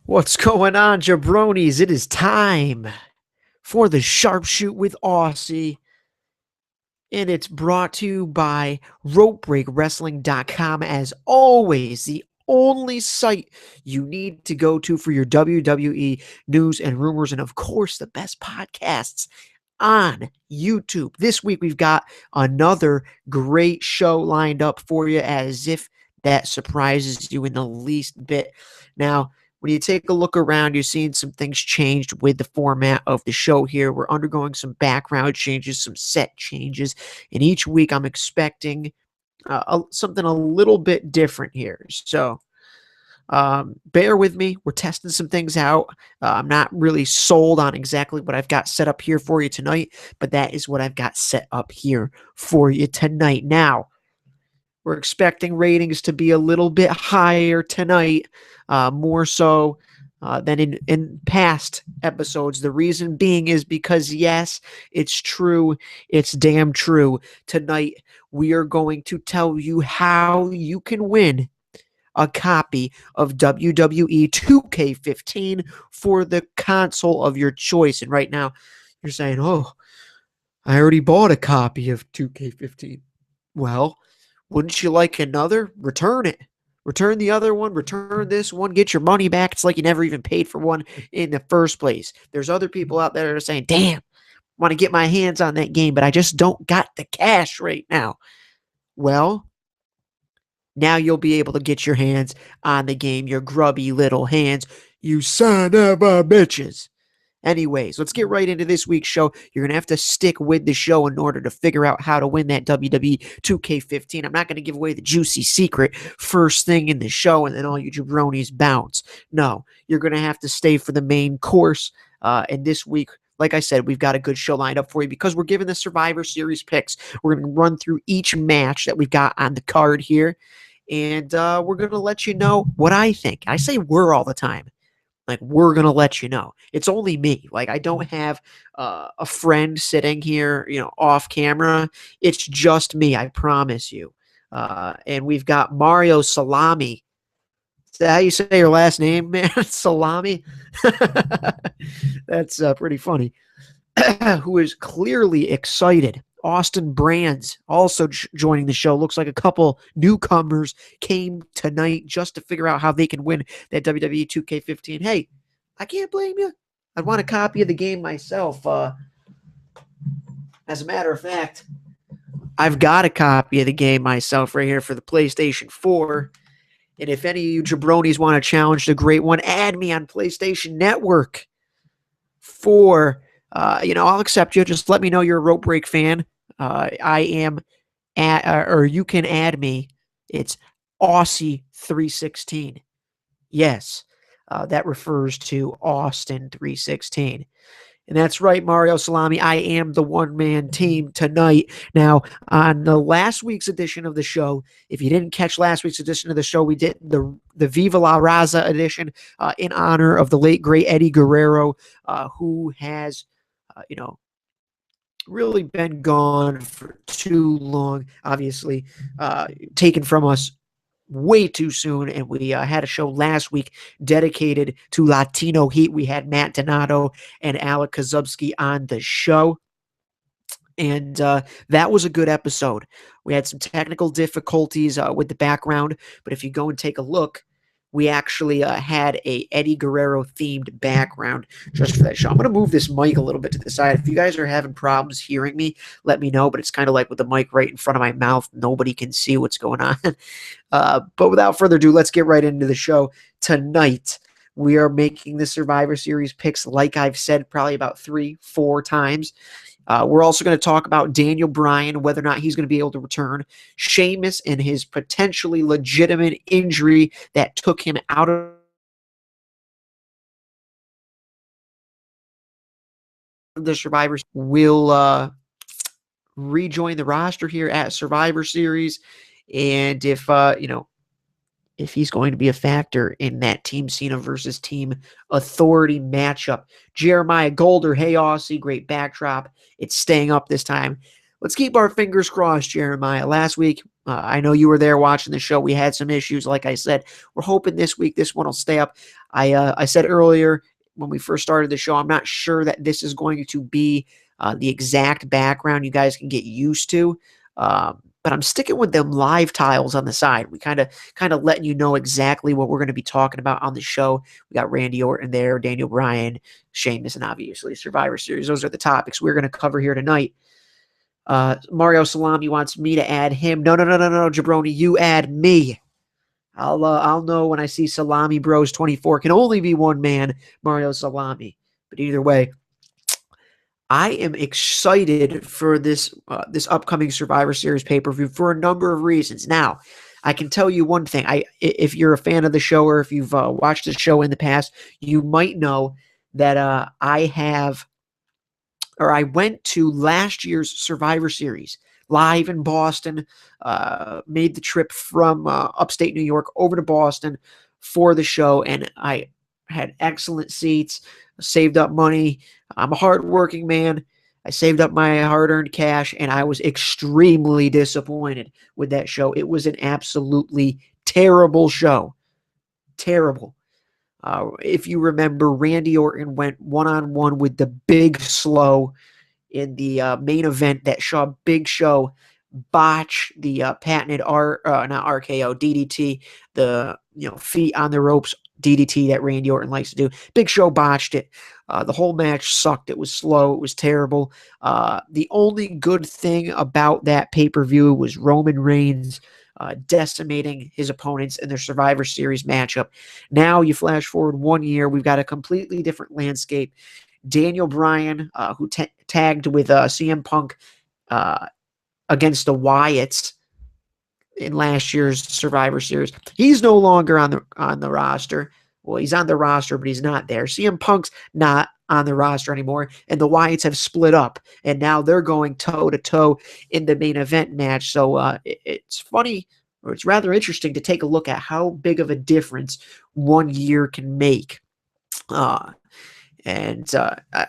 What's going on, jabronis? It is time for the Sharpshoot with AuSSy, and it's brought to you by RopeBreakWrestling.com. As always, the only site you need to go to for your WWE news and rumors, and of course, the best podcasts on YouTube. This week, we've got another great show lined up for you, as if that surprises you in the least bit. Now, when you take a look around, you're seeing some things changed with the format of the show here. We're undergoing some background changes, some set changes, and each week I'm expecting something a little bit different here. So bear with me. We're testing some things out. I'm not really sold on exactly what I've got set up here for you tonight, but that is what I've got set up here for you tonight. Now, we're expecting ratings to be a little bit higher tonight, more so than in past episodes. The reason being is because, yes, it's true. It's damn true. Tonight, we are going to tell you how you can win a copy of WWE 2K15 for the console of your choice. And right now, you're saying, oh, I already bought a copy of 2K15. Well, wouldn't you like another? Return it. Return the other one. Return this one. Get your money back. It's like you never even paid for one in the first place. There's other people out there that are saying, damn, want to get my hands on that game, but I just don't got the cash right now. Well, now you'll be able to get your hands on the game, your grubby little hands, you son of a bitches. Anyways, let's get right into this week's show. You're going to have to stick with the show in order to figure out how to win that WWE 2K15. I'm not going to give away the juicy secret first thing in the show and then all you jabronis bounce. No, you're going to have to stay for the main course. And this week, like I said, we've got a good show lined up for you because we're giving the Survivor Series picks. We're going to run through each match that we've got on the card here. And we're going to let you know what I think. I say we're all the time. Like, we're going to let you know. It's only me. Like, I don't have a friend sitting here, off camera. It's just me, I promise you. And we've got Mario Salami. Is that how you say your last name, man? Salami? That's pretty funny. Who is clearly excited. Austin Brands also joining the show. Looks like a couple newcomers came tonight just to figure out how they can win that WWE 2K15. Hey, I can't blame you. I'd want a copy of the game myself. As a matter of fact, I've got a copy of the game myself right here for the PlayStation 4. And if any of you jabronis want to challenge the great one, add me on PlayStation Network for... I'll accept you. Just let me know you're a Rope Break fan. I am or you can add me. It's AuSSy316. Yes, that refers to Austin 316. And that's right, Mario Salami. I am the one-man team tonight. Now, on the last week's edition of the show, if you didn't catch last week's edition of the show, we did the Viva La Raza edition in honor of the late, great Eddie Guerrero, who has really been gone for too long, obviously, taken from us way too soon. And we had a show last week dedicated to Latino Heat. We had Matt Donato and Alec Kozubski on the show. And that was a good episode. We had some technical difficulties with the background, but if you go and take a look, we actually had a Eddie Guerrero themed background just for that show. I'm going to move this mic a little bit to the side. If you guys are having problems hearing me, let me know, but it's kind of like with the mic right in front of my mouth. Nobody can see what's going on. But without further ado, let's get right into the show. Tonight, we are making the Survivor Series picks, like I've said probably about 3-4 times. We're also going to talk about Daniel Bryan, whether or not he's going to be able to return. Sheamus and his potentially legitimate injury that took him out of the Survivor. Will rejoin the roster here at Survivor Series. And if he's going to be a factor in that Team Cena versus Team Authority matchup. Jeremiah Golder, hey, AuSSy, great backdrop. It's staying up this time. Let's keep our fingers crossed, Jeremiah. Last week, I know you were there watching the show. We had some issues, like I said. We're hoping this week this one will stay up. I said earlier when we first started the show, I'm not sure that this is going to be the exact background you guys can get used to. But I'm sticking with them live tiles on the side. We kind of letting you know exactly what we're going to be talking about on the show. We got Randy Orton there, Daniel Bryan, Sheamus, and obviously Survivor Series. Those are the topics we're going to cover here tonight. Mario Salami wants me to add him. No, Jabroni, you add me. I'll know when I see Salami Bros 24. Can only be one man, Mario Salami. But either way, I am excited for this upcoming Survivor Series pay-per-view for a number of reasons. Now, I can tell you one thing. If you're a fan of the show or if you've watched the show in the past, you might know that I went to last year's Survivor Series live in Boston, made the trip from upstate New York over to Boston for the show, and I had excellent seats, saved up money. I'm a hardworking man. I saved up my hard-earned cash, and I was extremely disappointed with that show. It was an absolutely terrible show. Terrible. If you remember, Randy Orton went one-on-one with the Big Slow in the main event that saw Big Show botch the patented not RKO, DDT, the feet on the ropes DDT that Randy Orton likes to do. Big Show botched it. The whole match sucked. It was slow. It was terrible. The only good thing about that pay-per-view was Roman Reigns decimating his opponents in their Survivor Series matchup. Now you flash forward 1 year, we've got a completely different landscape. Daniel Bryan, who tagged with CM Punk against the Wyatts in last year's Survivor Series, he's no longer on the roster. Well, he's on the roster, but he's not there. CM Punk's not on the roster anymore, and the Wyatts have split up, and now they're going toe-to-toe in the main event match. So it's funny, or it's rather interesting to take a look at how big of a difference 1 year can make. And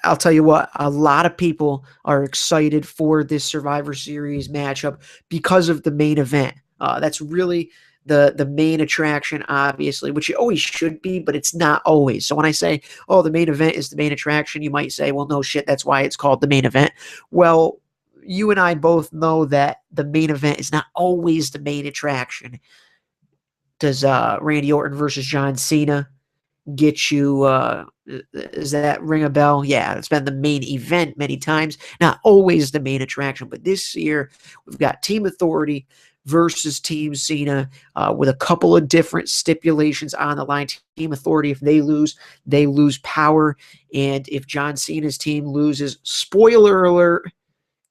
I'll tell you what, a lot of people are excited for this Survivor Series matchup because of the main event. That's really the main attraction, obviously, which it always should be, but it's not always. So when I say, oh, the main event is the main attraction, you might say, well, no shit, that's why it's called the main event. Well, you and I both know that the main event is not always the main attraction. Does Randy Orton versus John Cena get you, does that ring a bell? Yeah, it's been the main event many times, not always the main attraction, but this year we've got Team Authority versus Team Cena with a couple of different stipulations on the line. Team Authority, if they lose power, and if John Cena's team loses, spoiler alert,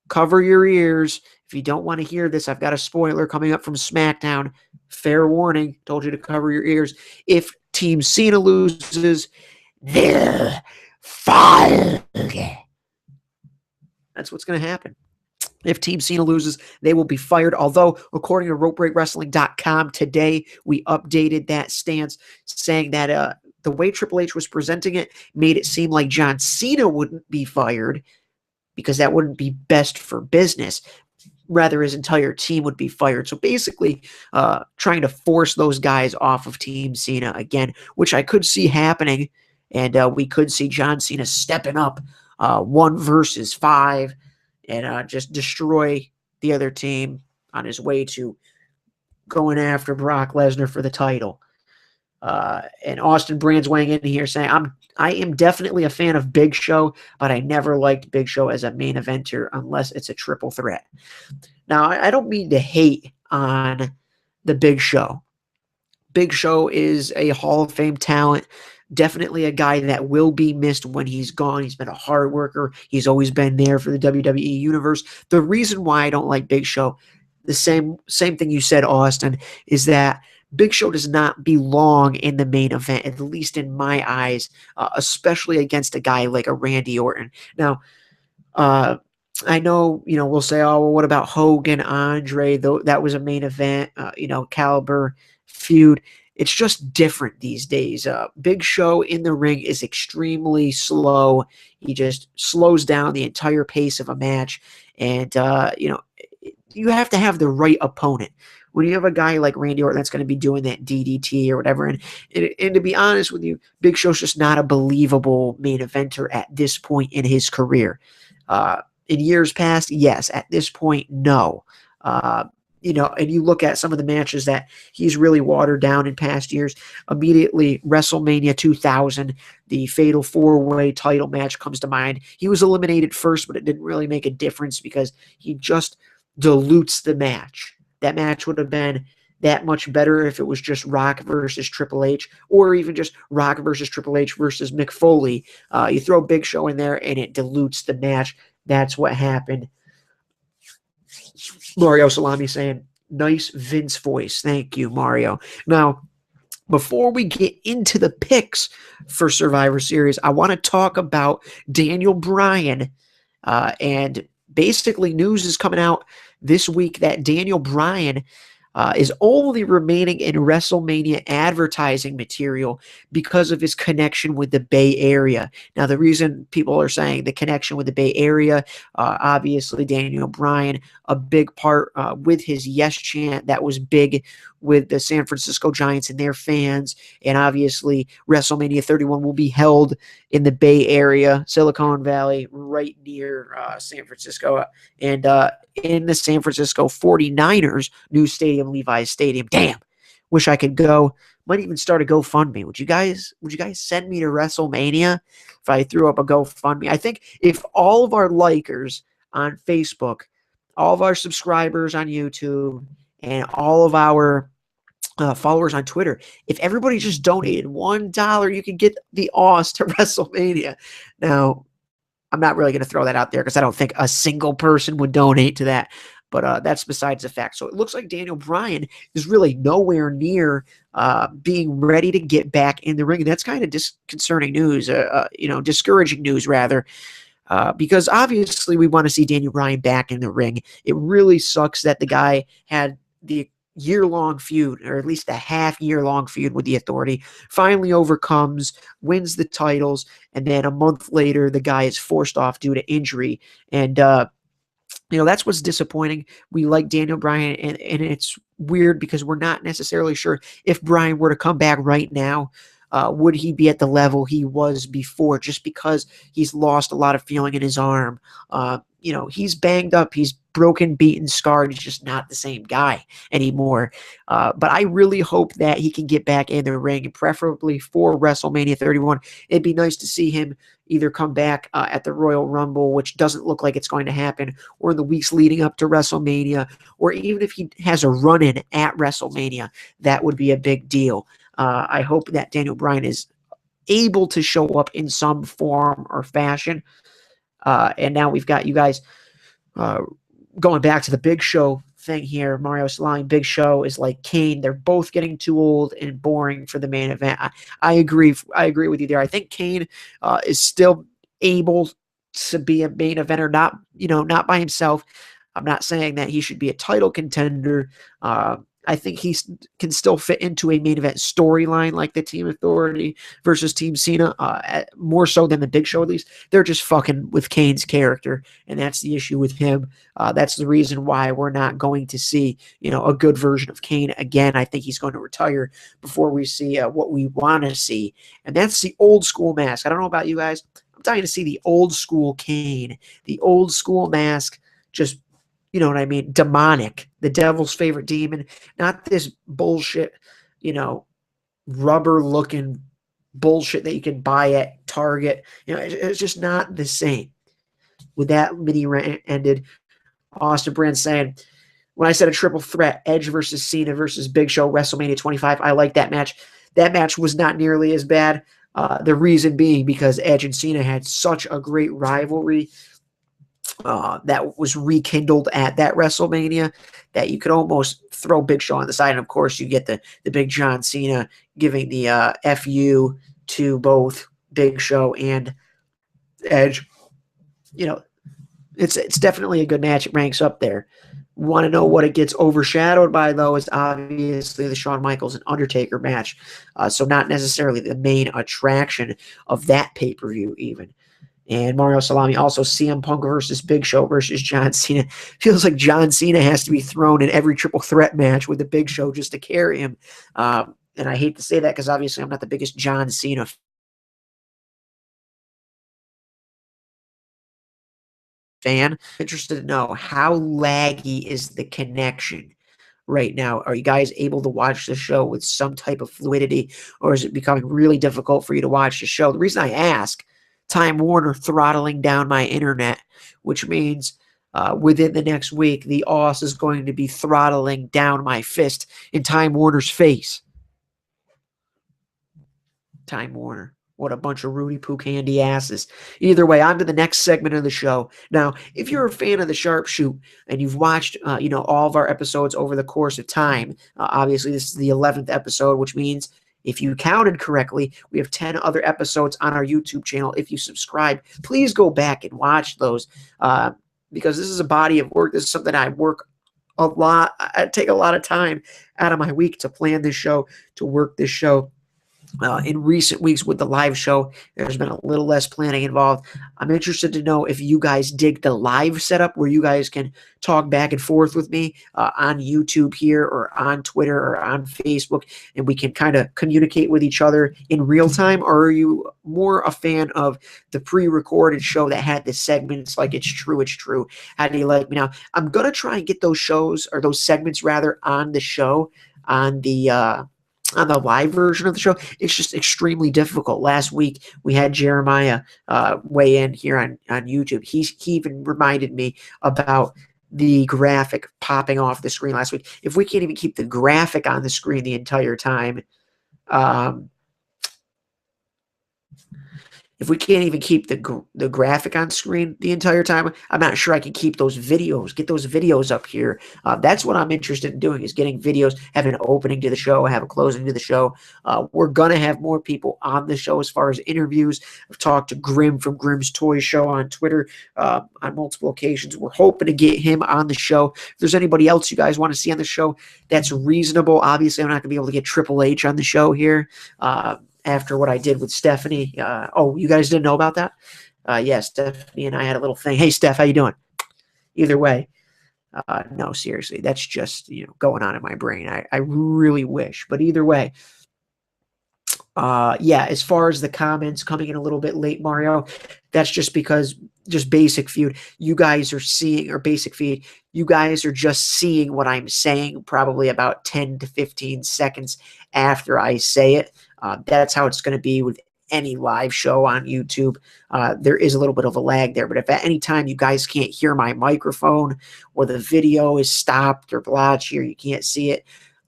cover your ears. If you don't want to hear this, I've got a spoiler coming up from SmackDown. Fair warning, told you to cover your ears. If Team Cena loses, they're fired. That's what's going to happen. If Team Cena loses, they will be fired. Although, according to RopeBreakWrestling.com today, we updated that stance, saying that the way Triple H was presenting it made it seem like John Cena wouldn't be fired because that wouldn't be best for business. Rather, his entire team would be fired. So basically, trying to force those guys off of Team Cena again, which I could see happening. And we could see John Cena stepping up 1 versus 5 and just destroy the other team on his way to going after Brock Lesnar for the title. And Austin Brand's weighing in here saying, I am definitely a fan of Big Show, but I never liked Big Show as a main eventer unless it's a triple threat. Now, I don't mean to hate on the Big Show. Big Show is a Hall of Fame talent, definitely a guy that will be missed when he's gone. He's been a hard worker. He's always been there for the WWE Universe. The reason why I don't like Big Show, the same thing you said, Austin, is that Big Show does not belong in the main event, at least in my eyes, especially against a guy like a Randy Orton. Now, I know, we'll say, oh, well, what about Hogan, Andre? Though that was a main event, caliber feud. It's just different these days. Big Show in the ring is extremely slow. He just slows down the entire pace of a match. And, you have to have the right opponent. when you have a guy like Randy Orton that's going to be doing that DDT or whatever, and to be honest with you, Big Show's just not a believable main eventer at this point in his career. In years past, yes. At this point, no. And you look at some of the matches that he's really watered down in past years. Immediately, WrestleMania 2000, the Fatal 4-Way title match comes to mind. He was eliminated first, but it didn't really make a difference because he just dilutes the match. That match would have been that much better if it was just Rock versus Triple H, or even just Rock versus Triple H versus Mick Foley. You throw Big Show in there, and it dilutes the match. That's what happened. Mario Salami saying, nice Vince voice. Thank you, Mario. Now, before we get into the picks for Survivor Series, I want to talk about Daniel Bryan. And basically, news is coming out this week that Daniel Bryan is only remaining in WrestleMania advertising material because of his connection with the Bay Area. Now, the reason people are saying the connection with the Bay Area, obviously Daniel Bryan, a big part with his yes chant that was big with the San Francisco Giants and their fans. And obviously WrestleMania 31 will be held in the Bay Area, Silicon Valley, right near San Francisco. And in the San Francisco 49ers new stadium, Levi's Stadium. Damn, wish I could go. Might even start a GoFundMe. Would you guys send me to WrestleMania if I threw up a GoFundMe? I think if all of our likers on Facebook, all of our subscribers on YouTube, and all of our followers on Twitter, if everybody just donated $1, you could get the AuSSy to WrestleMania. Now, I'm not really going to throw that out there because I don't think a single person would donate to that. But that's besides the fact. So it looks like Daniel Bryan is really nowhere near being ready to get back in the ring. And that's kind of disconcerting news, discouraging news rather, because obviously we want to see Daniel Bryan back in the ring. It really sucks that the guy had the year-long feud, or at least a half-year-long feud with the Authority, finally overcomes, wins the titles, and then a month later, the guy is forced off due to injury. And, that's what's disappointing. We like Daniel Bryan, and it's weird because we're not necessarily sure if Bryan were to come back right now, would he be at the level he was before, just because he's lost a lot of feeling in his arm. He's banged up, he's broken, beaten, scarred. He's just not the same guy anymore. But I really hope that he can get back in the ring, preferably for WrestleMania 31. It'd be nice to see him either come back at the Royal Rumble, which doesn't look like it's going to happen, or in the weeks leading up to WrestleMania, or even if he has a run-in at WrestleMania, that would be a big deal. I hope that Daniel Bryan is able to show up in some form or fashion. And now we've got you guys going back to the Big Show thing here. Mario Salami, Big Show is like Kane. They're both getting too old and boring for the main event. I agree with you there. I think Kane is still able to be a main eventer, not by himself. I'm not saying that he should be a title contender. I think he can still fit into a main event storyline like the Team Authority versus Team Cena, more so than the Big Show at least. They're just fucking with Kane's character, and that's the issue with him. That's the reason why we're not going to see, a good version of Kane again. I think he's going to retire before we see what we want to see, and that's the old school mask. I don't know about you guys. I'm dying to see the old school Kane, the old school mask, just demonic, the devil's favorite demon, not this bullshit, rubber looking bullshit that you can buy at Target. It's just not the same. With that mini rant ended, Austin Brand saying, when I said a triple threat, Edge versus Cena versus Big Show, WrestleMania 25, I like that match. That match was not nearly as bad. The reason being because Edge and Cena had such a great rivalry that was rekindled at that WrestleMania that you could almost throw Big Show on the side. And of course, you get the big John Cena giving the FU to both Big Show and Edge. It's definitely a good match. It ranks up there. Want to know what it gets overshadowed by, though, is obviously the Shawn Michaels and Undertaker match. So not necessarily the main attraction of that pay-per-view even. And Mario Salami also CM Punk versus Big Show versus John Cena. Feels like John Cena has to be thrown in every triple threat match with the Big Show just to carry him. And I hate to say that because obviously I'm not the biggest John Cena fan. I'm interested to know how laggy is the connection right now? Are you guys able to watch the show with some type of fluidity, or is it becoming really difficult for you to watch the show? The reason I ask, Time Warner throttling down my internet, which means within the next week, the OSS is going to be throttling down my fist in Time Warner's face. Time Warner. What a bunch of Rudy Poo candy asses. Either way, on to the next segment of the show. Now, if you're a fan of the Sharpshoot and you've watched, all of our episodes over the course of time, obviously this is the 11th episode, which means if you counted correctly, we have 10 other episodes on our YouTube channel. If you subscribe, please go back and watch those because this is a body of work. This is something I work a lot. I take a lot of time out of my week to plan this show, to work this show. In recent weeks with the live show, there's been a little less planning involved. I'm interested to know if you guys dig the live setup where you guys can talk back and forth with me on YouTube here or on Twitter or on Facebook, and we can kind of communicate with each other in real time, or are you more a fan of the pre-recorded show that had the segments like It's True, It's True? How do you like me? Now, I'm going to try and get those shows, or those segments rather, on the show on the live version of the show. It's just extremely difficult. Last week we had Jeremiah weigh in here on YouTube. He even reminded me about the graphic popping off the screen last week. If we can't even keep the graphic on the screen the entire time, if we can't even keep the graphic on screen the entire time, I'm not sure I can keep those videos, get those videos up here. That's what I'm interested in doing, is getting videos, have an opening to the show, have a closing to the show. We're going to have more people on the show as far as interviews. I've talked to Grim from Grim's Toy Show on Twitter on multiple occasions. We're hoping to get him on the show. If there's anybody else you guys want to see on the show, that's reasonable. Obviously, I'm not going to be able to get Triple H on the show here. After what I did with Stephanie. You guys didn't know about that? Yes, Stephanie and I had a little thing. Hey, Steph, how you doing? Either way, no, seriously, that's just going on in my brain. I really wish, but either way, as far as the comments coming in a little bit late, Mario, that's just because just basic feud. You guys are seeing, or basic feed, you guys are just seeing what I'm saying probably about 10 to 15 seconds after I say it. That's how it's going to be with any live show on YouTube. There is a little bit of a lag there, but if at any time you guys can't hear my microphone or the video is stopped or blotchy or you can't see it,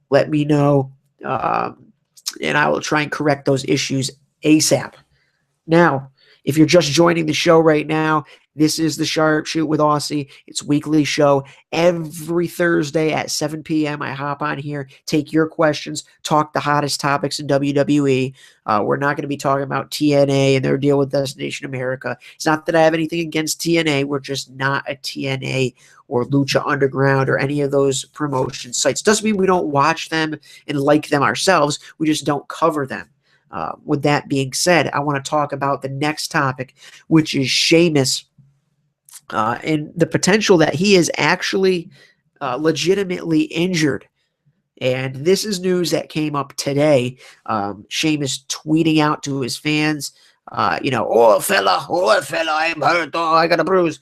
let me know, and I will try and correct those issues ASAP. Now, if you're just joining the show right now, this is the Sharpshoot with AuSSy. It's a weekly show. Every Thursday at 7 p.m., I hop on here, take your questions, talk the hottest topics in WWE. We're not going to be talking about TNA and their deal with Destination America. It's not that I have anything against TNA. We're just not a TNA or Lucha Underground or any of those promotion sites. Doesn't mean we don't watch them and like them ourselves. We just don't cover them. With that being said, I want to talk about the next topic, which is Sheamus and the potential that he is actually legitimately injured. And this is news that came up today. Sheamus tweeting out to his fans, oh, fella, I'm hurt. Oh, I got a bruise.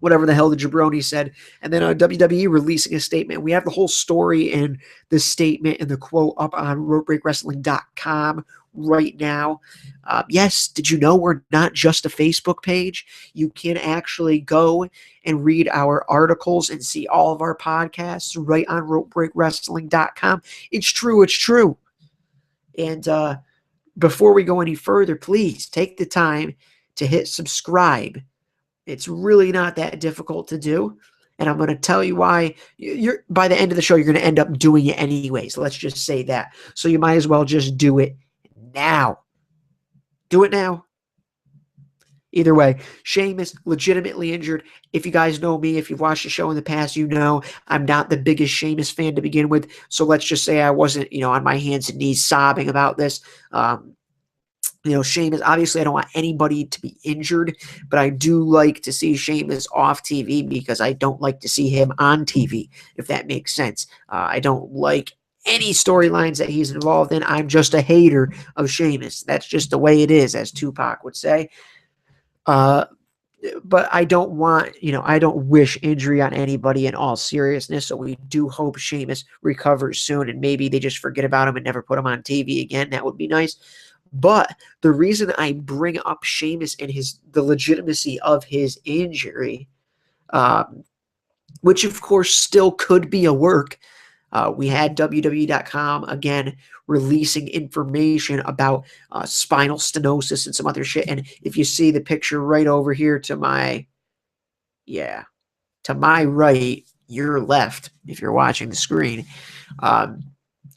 Whatever the hell the jabroni said. And then WWE releasing a statement. We have the whole story and the statement and the quote up on RopeBreakWrestling.com right now. Yes, did you know we're not just a Facebook page? You can actually go and read our articles and see all of our podcasts right on RopeBreakWrestling.com. It's true, it's true. And before we go any further, please take the time to hit subscribe. It's really not that difficult to do. And I'm going to tell you why. You're by the end of the show, you're going to end up doing it anyways. Let's just say that. So you might as well just do it now. Do it now. Either way, Sheamus legitimately injured. If you guys know me, if you've watched the show in the past, you know I'm not the biggest Sheamus fan to begin with. So let's just say I wasn't, on my hands and knees sobbing about this. Sheamus, obviously I don't want anybody to be injured, but I do like to see Sheamus off TV because I don't like to see him on TV, if that makes sense. I don't like any storylines that he's involved in. I'm just a hater of Sheamus. That's just the way it is, as Tupac would say. But I don't want, I don't wish injury on anybody in all seriousness. So we do hope Sheamus recovers soon and maybe they just forget about him and never put him on TV again. That would be nice. But the reason I bring up Sheamus and the legitimacy of his injury, which of course still could be a work. We had WWE.com again releasing information about spinal stenosis and some other shit. And if you see the picture right over here to my right, your left, if you're watching the screen,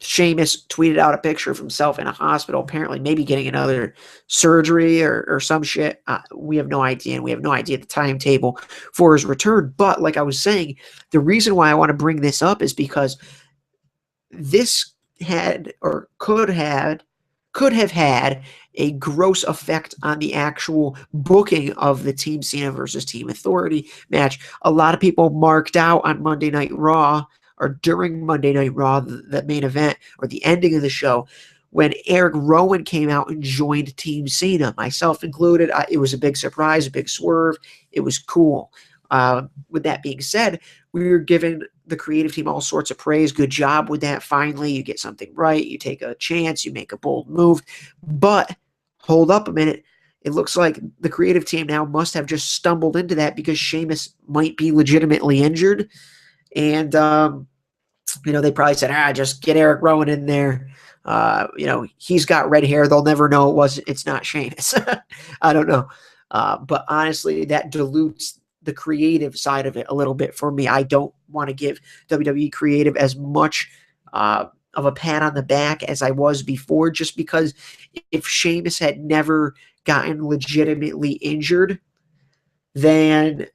Sheamus tweeted out a picture of himself in a hospital, apparently maybe getting another surgery or some shit. We have no idea, and we have no idea the timetable for his return. But like I was saying, the reason why I want to bring this up is because this had or could have had a gross effect on the actual booking of the Team Cena versus Team Authority match. A lot of people marked out on Monday Night Raw or during Monday Night Raw, the main event or the ending of the show, when Eric Rowan came out and joined Team Cena, myself included. It was a big surprise, a big swerve. It was cool. With that being said, we were giving the creative team all sorts of praise. Good job with that. Finally, you get something right. You take a chance. You make a bold move. But hold up a minute. It looks like the creative team now must have just stumbled into that because Sheamus might be legitimately injured. And, they probably said, just get Eric Rowan in there. He's got red hair. They'll never know it's not Sheamus. I don't know. But honestly, that dilutes the creative side of it a little bit for me. I don't want to give WWE creative as much of a pat on the back as I was before, just because if Sheamus had never gotten legitimately injured, then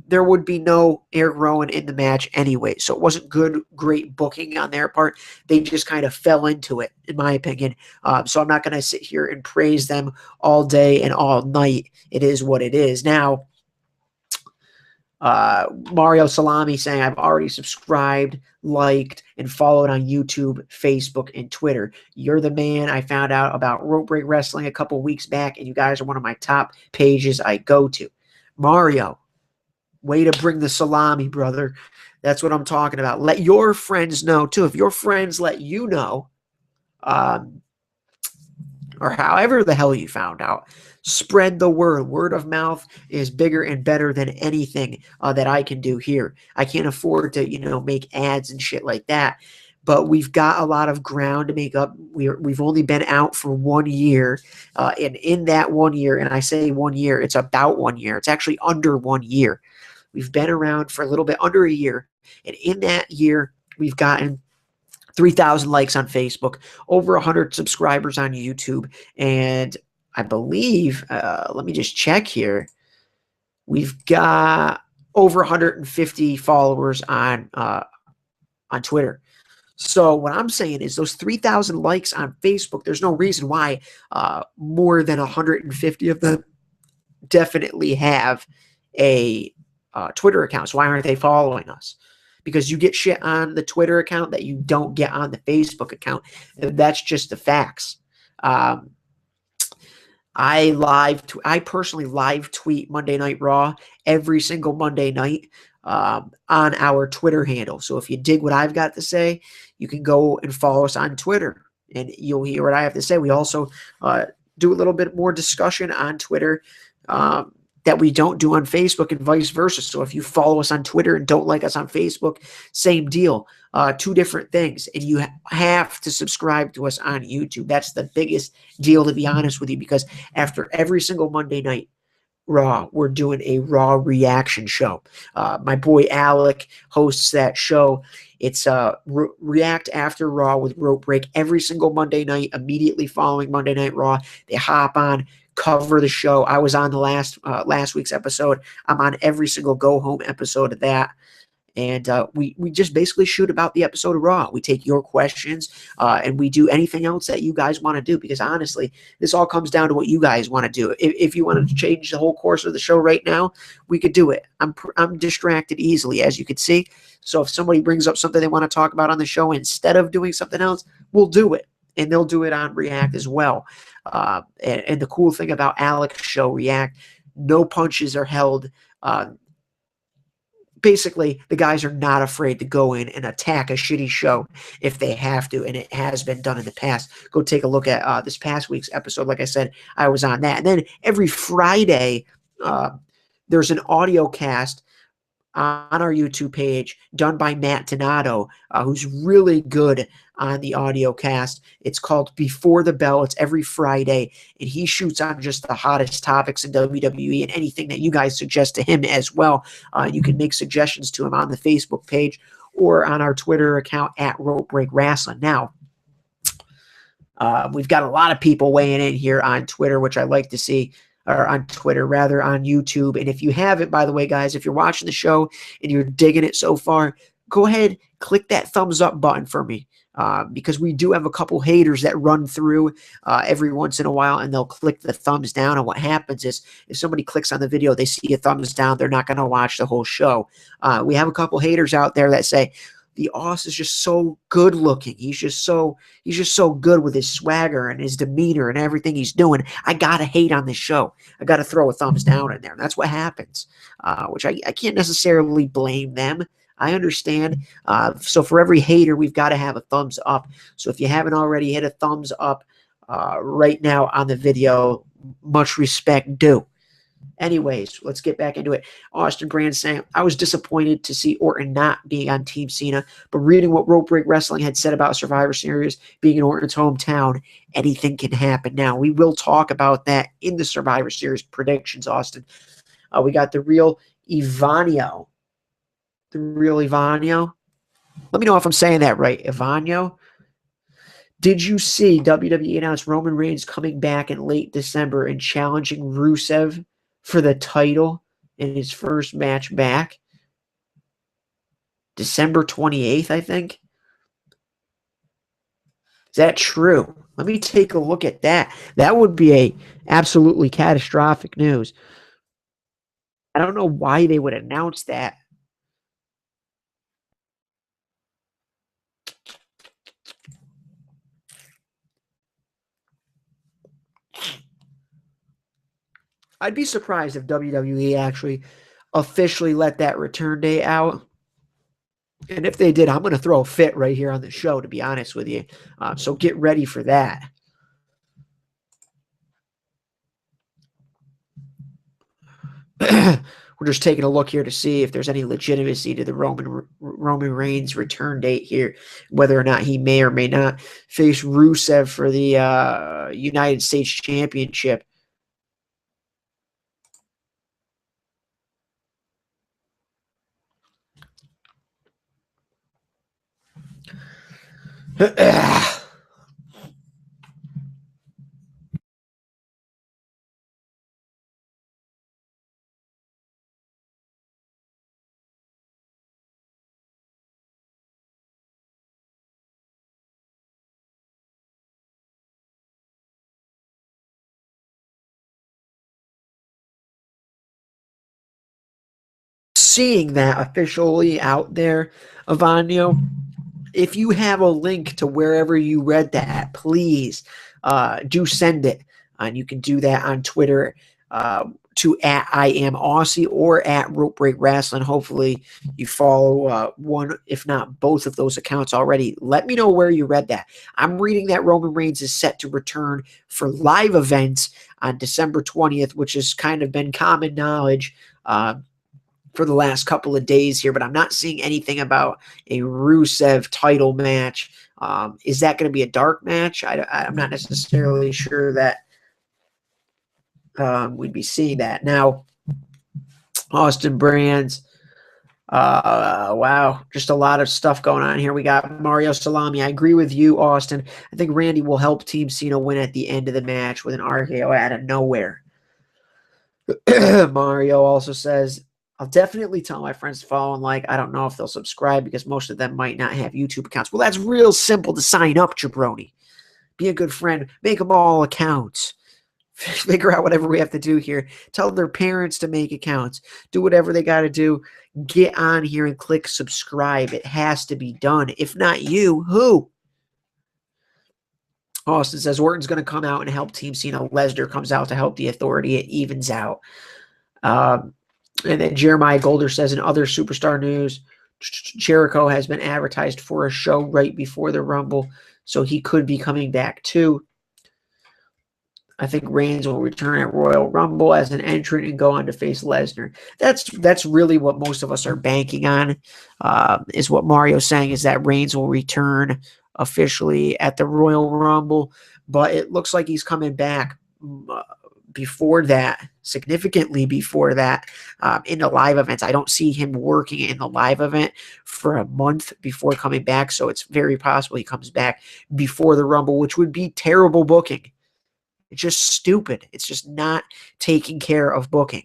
there would be no Eric Rowan in the match anyway. So it wasn't great booking on their part. They just kind of fell into it, in my opinion. So I'm not going to sit here and praise them all day and all night. It is what it is. Now, Mario Salami saying, I've already subscribed, liked, and followed on YouTube, Facebook, and Twitter. You're the man. I found out about Rope Break Wrestling a couple weeks back, and you guys are one of my top pages I go to. Mario, way to bring the salami, brother. That's what I'm talking about. Let your friends know, too. If your friends let you know, or however the hell you found out, spread the word. Word of mouth is bigger and better than anything that I can do here. I can't afford to, make ads and shit like that. But we've got a lot of ground to make up. We've only been out for 1 year. And in that 1 year, and I say 1 year, it's about 1 year. It's actually under 1 year. We've been around for a little bit under a year. And in that year, we've gotten 3,000 likes on Facebook, over 100 subscribers on YouTube, and I believe, let me just check here, we've got over 150 followers on Twitter. So what I'm saying is those 3,000 likes on Facebook, there's no reason why more than 150 of them definitely have a Twitter account. So why aren't they following us? Because you get shit on the Twitter account that you don't get on the Facebook account. And that's just the facts. I personally live tweet Monday Night Raw every single Monday night on our Twitter handle. So if you dig what I've got to say, you can go and follow us on Twitter and you'll hear what I have to say. We also do a little bit more discussion on Twitter that we don't do on Facebook and vice versa. So if you follow us on Twitter and don't like us on Facebook, same deal. Two different things. And you have to subscribe to us on YouTube. That's the biggest deal, to be honest with you, because after every single Monday night Raw, we're doing a Raw reaction show. My boy Alec hosts that show. It's React After Raw with Rope Break every single Monday night, immediately following Monday Night Raw. They hop on, cover the show. I was on the last week's episode. I'm on every single Go Home episode of that. And we just basically shoot about the episode of Raw. We take your questions, and we do anything else that you guys want to do, because honestly, this all comes down to what you guys want to do. If you want to change the whole course of the show right now, we could do it. I'm distracted easily, as you can see. So if somebody brings up something they want to talk about on the show instead of doing something else, we'll do it. And they'll do it on React as well. And the cool thing about Alex's show, React, no punches are held. Basically, the guys are not afraid to go in and attack a shitty show if they have to, and it has been done in the past. Go take a look at this past week's episode. Like I said, I was on that. And then every Friday, there's an audio cast on our YouTube page done by Matt Donato, who's really good on the audio cast. It's called Before the Bell. It's every Friday, and he shoots on just the hottest topics in WWE and anything that you guys suggest to him as well. You can make suggestions to him on the Facebook page or on our Twitter account at Rope Break Wrestling. Now, we've got a lot of people weighing in here on Twitter, which I like to see. Or on Twitter, rather, on YouTube. And if you haven't, by the way, guys, if you're watching the show and you're digging it so far, go ahead, click that thumbs up button for me, because we do have a couple haters that run through every once in a while, and they'll click the thumbs down. And what happens is, if somebody clicks on the video, they see a thumbs down, they're not going to watch the whole show. We have a couple haters out there that say, the Oss is just so good looking. He's just so good with his swagger and his demeanor and everything he's doing. I gotta hate on this show. I gotta throw a thumbs down in there. And that's what happens, which I can't necessarily blame them. I understand. So for every hater, we've got to have a thumbs up. So if you haven't already, hit a thumbs up right now on the video. Much respect due. Anyways, let's get back into it. Austin Brand saying, I was disappointed to see Orton not being on Team Cena, but reading what Rope Break Wrestling had said about Survivor Series being in Orton's hometown, anything can happen. Now, we will talk about that in the Survivor Series predictions, Austin. We got the real Ivanio. The real Ivanio. Let me know if I'm saying that right. Ivanio. Did you see WWE announce Roman Reigns coming back in late December and challenging Rusev for the title in his first match back? December 28th, I think. Is that true? Let me take a look at that. That would be a absolutely catastrophic news. I don't know why they would announce that. I'd be surprised if WWE actually officially let that return date out. And if they did, I'm going to throw a fit right here on the show, to be honest with you. So get ready for that. We're just taking a look here to see if there's any legitimacy to the Roman Reigns return date here, whether or not he may or may not face Rusev for the United States Championship. Seeing that officially out there, Ivanio, if you have a link to wherever you read that, please do send it. And you can do that on Twitter to at I am AuSSy or at Rope Break Wrestling. Hopefully you follow one, if not both of those accounts already. Let me know where you read that. I'm reading that Roman Reigns is set to return for live events on December 20th, which has kind of been common knowledge for the last couple of days here, but I'm not seeing anything about a Rusev title match. Is that going to be a dark match? I'm not necessarily sure that we'd be seeing that. Now, Austin Brands, wow, just a lot of stuff going on here. We got Mario Salami. I agree with you, Austin. I think Randy will help Team Cena win at the end of the match with an RKO out of nowhere. Mario also says, I'll definitely tell my friends to follow and like. I don't know if they'll subscribe because most of them might not have YouTube accounts. Well, that's real simple to sign up, jabroni. Be a good friend. Make them all accounts. Figure out whatever we have to do here. Tell their parents to make accounts. Do whatever they got to do. Get on here and click subscribe. It has to be done. If not you, who? Austin says Orton's going to come out and help Team Cena. Lesnar comes out to help the Authority. It evens out. And then Jeremiah Golder says in other superstar news, Jericho has been advertised for a show right before the Rumble, so he could be coming back too. I think Reigns will return at Royal Rumble as an entrant and go on to face Lesnar. That's really what most of us are banking on, is what Mario's saying, is that Reigns will return officially at the Royal Rumble. But it looks like he's coming back before that, significantly before that, in the live events. I don't see him working in the live event for a month before coming back, so it's very possible he comes back before the Rumble, which would be terrible booking. It's just stupid. It's just not taking care of booking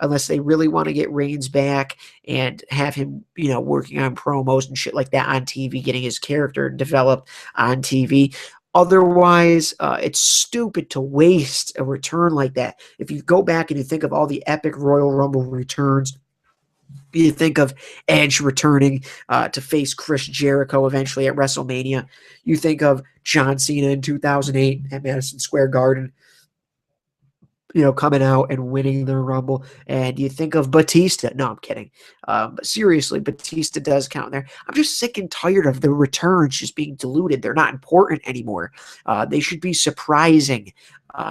unless they really want to get Reigns back and have him, working on promos and shit like that on TV, getting his character developed on TV. Otherwise, it's stupid to waste a return like that. If you go back and you think of all the epic Royal Rumble returns, you think of Edge returning to face Chris Jericho eventually at WrestleMania. You think of John Cena in 2008 at Madison Square Garden, coming out and winning the Rumble. And you think of Batista. No, I'm kidding. But seriously, Batista does count there. I'm just sick and tired of the returns just being diluted. They're not important anymore. They should be surprising.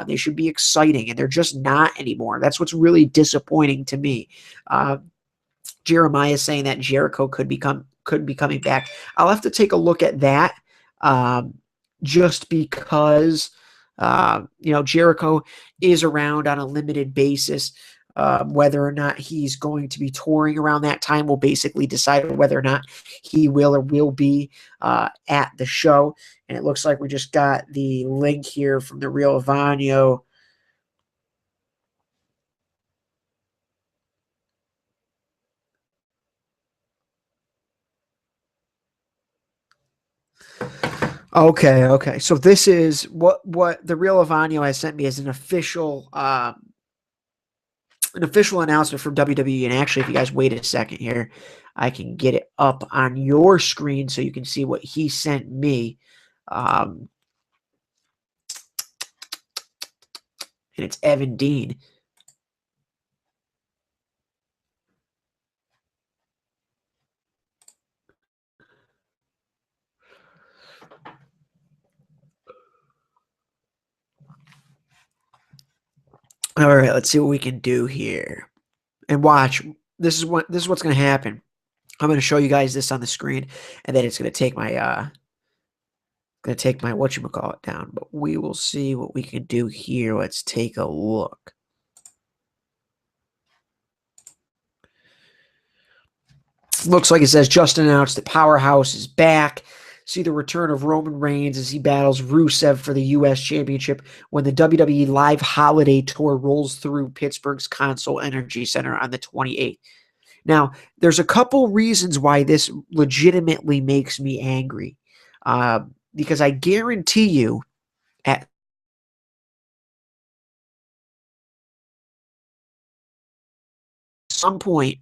They should be exciting, and they're just not anymore. That's what's really disappointing to me. Jeremiah is saying that Jericho could be coming back. I'll have to take a look at that, just because Jericho is around on a limited basis. Whether or not he's going to be touring around that time will basically decide whether or not he will or will be at the show. And it looks like we just got the link here from the Real Vanyo. Okay. So this is what the Real Vanyo has sent me as an official announcement from WWE. And actually, if you guys wait a second here, I can get it up on your screen so you can see what he sent me. And it's Evan Dean. All right, let's see what we can do here. And watch. This is what's going to happen. I'm going to show you guys this on the screen, and then it's going to take my whatchamacallit down. But we will see what we can do here. Let's take a look. Looks like it says just announced that Powerhouse is back. See the return of Roman Reigns as he battles Rusev for the U.S. Championship when the WWE Live Holiday Tour rolls through Pittsburgh's Console Energy Center on the 28th. Now, there's a couple reasons why this legitimately makes me angry. Because I guarantee you at some point,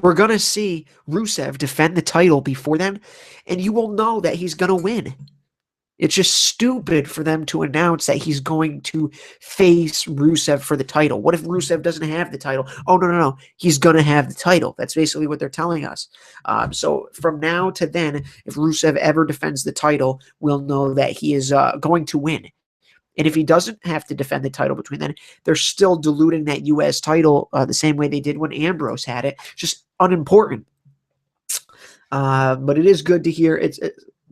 we're going to see Rusev defend the title before them, and you will know that he's going to win. It's just stupid for them to announce that he's going to face Rusev for the title. What if Rusev doesn't have the title? Oh, no. He's going to have the title. That's basically what they're telling us. So from now to then, if Rusev ever defends the title, we'll know that he is going to win. And if he doesn't have to defend the title between then, they're still diluting that U.S. title the same way they did when Ambrose had it. Just unimportant. But it is good to hear. It's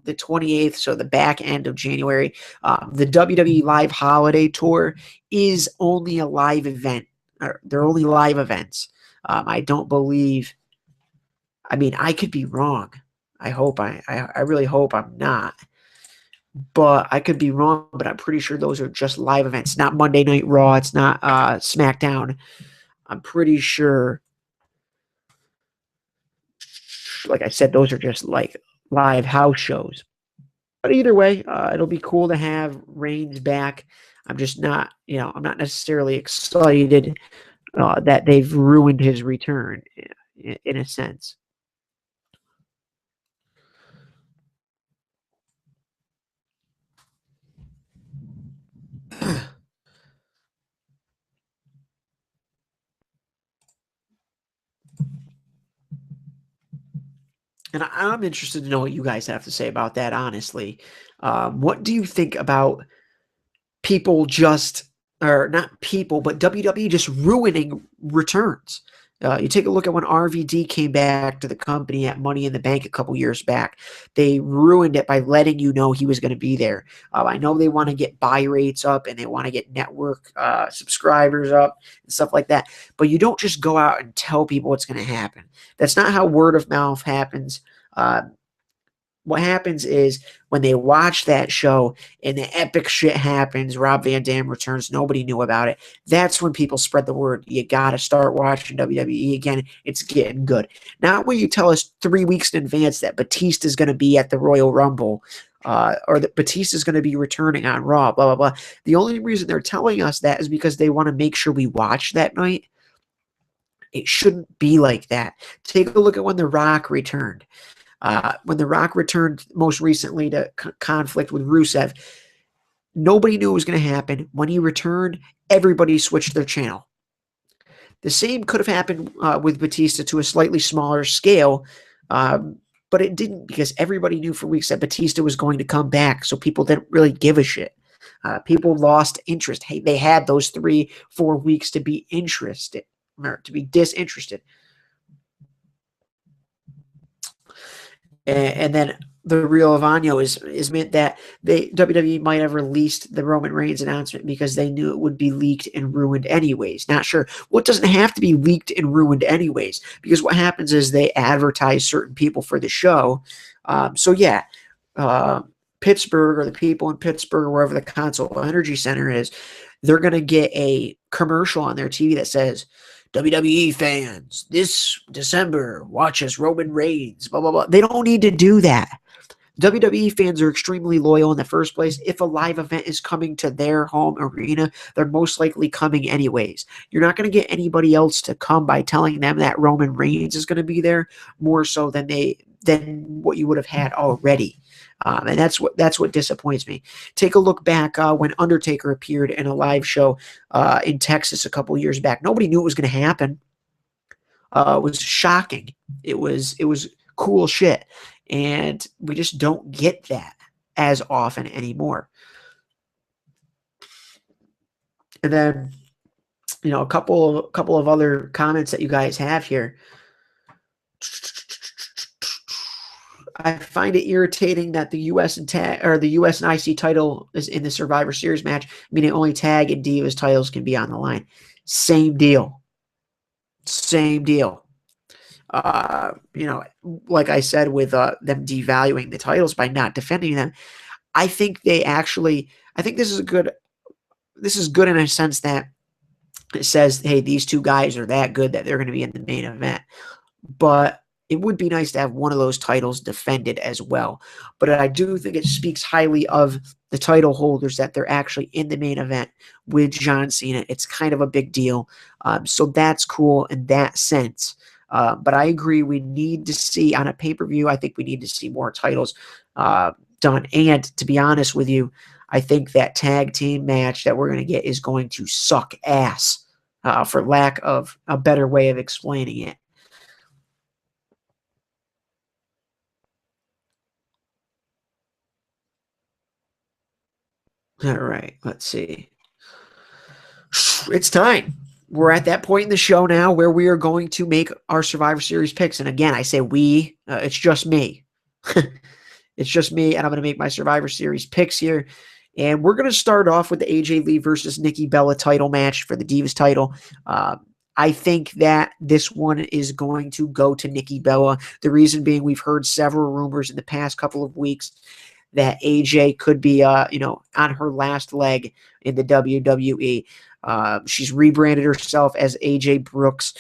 the 28th, so the back end of January. The WWE Live Holiday Tour is only a live event. They're only live events. I don't believe. I mean, I could be wrong. I really hope I'm not. But I could be wrong, but I'm pretty sure those are just live events, not Monday Night Raw. It's not SmackDown. I'm pretty sure, like I said, those are just like live house shows. But either way, it'll be cool to have Reigns back. I'm just not, I'm not necessarily excited that they've ruined his return in a sense. And I'm interested to know what you guys have to say about that, honestly. What do you think about people just, or not people, but WWE just ruining returns? You take a look at when RVD came back to the company at Money in the Bank a couple years back. They ruined it by letting you know he was going to be there. I know they want to get buy rates up and they want to get network subscribers up and stuff like that. But you don't just go out and tell people what's going to happen. That's not how word of mouth happens. What happens is when they watch that show and the epic shit happens, Rob Van Dam returns, nobody knew about it. That's when people spread the word. You got to start watching WWE again. It's getting good. Not when you tell us 3 weeks in advance that Batista is going to be at the Royal Rumble or that Batista is going to be returning on Raw, blah, blah, blah. The only reason they're telling us that is because they want to make sure we watch that night. It shouldn't be like that. Take a look at when The Rock returned. When The Rock returned most recently to conflict with Rusev, nobody knew it was going to happen. When he returned, everybody switched their channel. The same could have happened with Batista to a slightly smaller scale, but it didn't because everybody knew for weeks that Batista was going to come back, so people didn't really give a shit. People lost interest. Hey, they had those 3-4 weeks to be interested or to be disinterested. And then the real Avano is meant that WWE might have released the Roman Reigns announcement because they knew it would be leaked and ruined anyways. Not sure. Well, it doesn't have to be leaked and ruined anyways, because what happens is they advertise certain people for the show. So yeah, Pittsburgh or the people in Pittsburgh or wherever the Console Energy Center is, they're going to get a commercial on their TV that says, WWE fans, this December, watch as Roman Reigns, blah, blah, blah. They don't need to do that. WWE fans are extremely loyal in the first place. If a live event is coming to their home arena, they're most likely coming anyways. You're not going to get anybody else to come by telling them that Roman Reigns is going to be there more so than what you would have had already. And that's what disappoints me. Take a look back when Undertaker appeared in a live show in Texas a couple years back. Nobody knew it was going to happen. It was shocking. It was cool shit, and we just don't get that as often anymore. And then, a couple of other comments that you guys have here. I find it irritating that the U.S. and the U.S. and IC title is in the Survivor Series match, meaning only tag and Divas titles can be on the line. Same deal. Same deal. Like I said, with them devaluing the titles by not defending them, I think this is good in a sense that it says, hey, these two guys are that good that they're going to be in the main event. But it would be nice to have one of those titles defended as well. But I do think it speaks highly of the title holders that they're actually in the main event with John Cena. It's kind of a big deal. So that's cool in that sense. But I agree, we need to see on a pay-per-view, I think we need to see more titles done. And to be honest with you, I think that tag team match that we're going to get is going to suck ass, for lack of a better way of explaining it. All right, let's see. It's time. We're at that point in the show now where we are going to make our Survivor Series picks. And again, I say we, it's just me. It's just me, and I'm going to make my Survivor Series picks here. And we're going to start off with the AJ Lee versus Nikki Bella title match for the Divas title. I think that this one is going to go to Nikki Bella. The reason being, we've heard several rumors in the past couple of weeks that AJ could be, on her last leg in the WWE. She's rebranded herself as AJ Brooks.